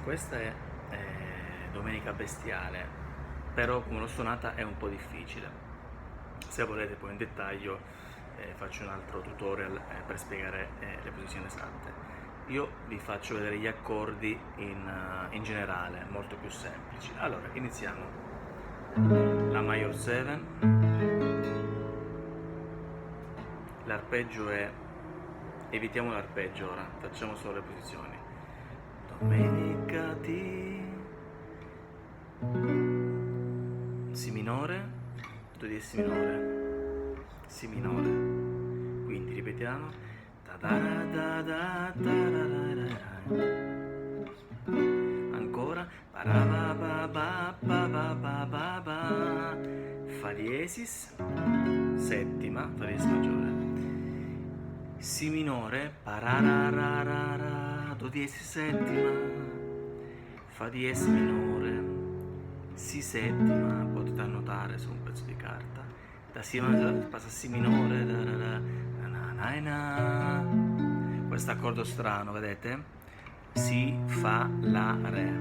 Questa è Domenica Bestiale, però come l'ho suonata è un po' difficile. Se volete poi in dettaglio faccio un altro tutorial per spiegare le posizioni esatte. Io vi faccio vedere gli accordi in generale, molto più semplici. Allora, iniziamo. La Major 7, l'arpeggio è... evitiamo l'arpeggio ora, facciamo solo le posizioni. Domenica di Si minore, Do diesis minore, Si minore. Quindi ripetiamo. Ancora. Fa diesis, settima, Fa diesis maggiore. Si minore, Do diesis settima, Fa diesis minore, Si settima, potete annotare su un pezzo di carta. Da Si maggiore passa a Si minore, questo accordo strano, vedete? Si, Fa, La, Re,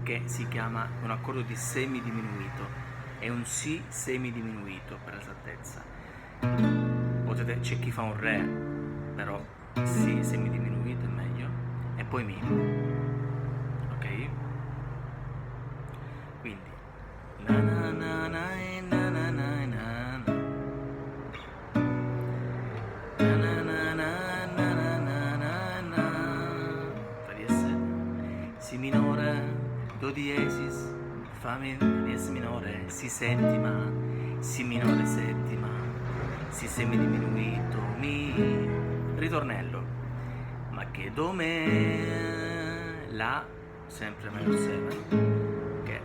che si chiama un accordo di semidiminuito. È un Si semidiminuito per esattezza. C'è chi fa un Re, però Si semidiminuito è meglio. E poi Mi. Ok? Quindi Fa diesis, Si minore, Do diesis, Fa diesis minore, Si settima, Si minore settima, Si semidiminuito, Mi. Ritornello. Ma che Do me, La, sempre Major 7, che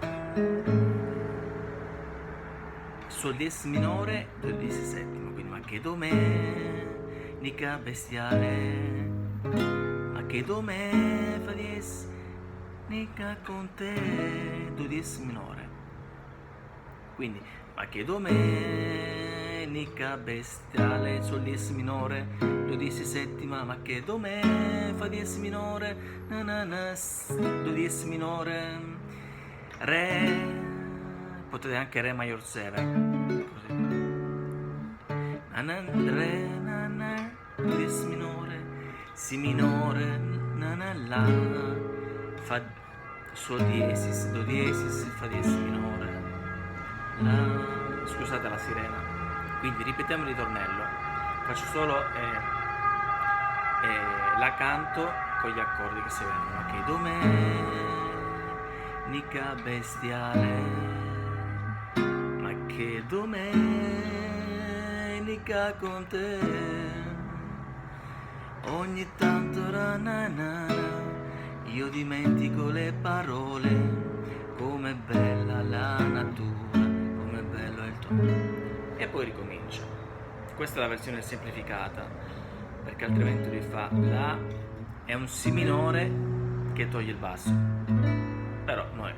Sol diesis minore, Do diesis settima, quindi ma che Do me, nica bestiale, ma che Do me, Fa diesis, nica con te, Do diesis minore. Quindi ma che Do me, nica bestiale, Sol diesis minore, Do diesis settima, ma che Do me, Fa diesis minore, Do diesis minore, Re, potete anche Re Major 7, così. Re, Do diesis minore, Si minore, La, Fa, Sol diesis, Do diesis, Fa diesis minore, La. Scusate la sirena. Quindi ripetiamo il ritornello. Faccio solo la canto con gli accordi che si vedono. Ma che Do me, nica bestiale, ma che Do me, nica con te. Ogni tanto io dimentico le parole. Com'è bella la natura, com'è bello il tuo. E poi ricomincio. Questa è la versione semplificata, perché altrimenti lui fa La, è un Si minore che toglie il basso. Però noi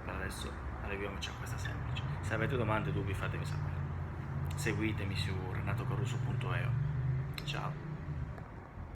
per adesso arriviamoci a questa semplice. Se avete domande o dubbi fatemi sapere. Seguitemi su renatocaruso.it.